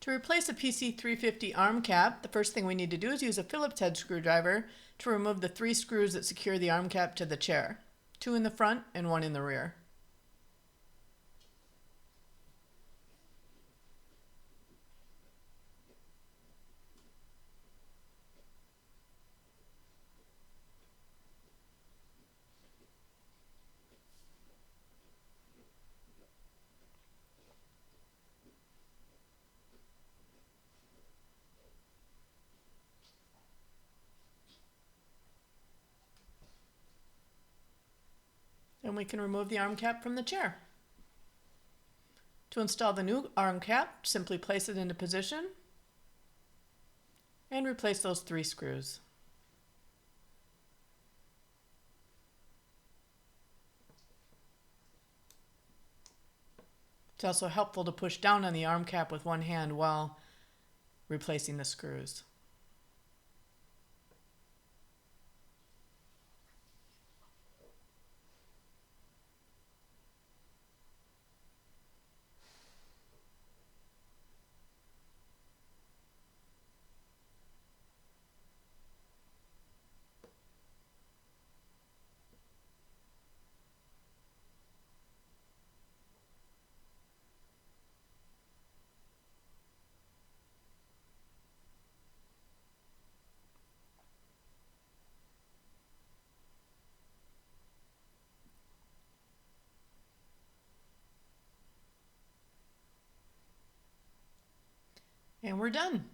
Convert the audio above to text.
To replace a PC350 arm cap, the first thing we need to do is use a Phillips head screwdriver to remove the 3 screws that secure the arm cap to the chair. 2 in the front and 1 in the rear. And we can remove the arm cap from the chair. To install the new arm cap, simply place it into position and replace those 3 screws. It's also helpful to push down on the arm cap with one hand while replacing the screws. And we're done.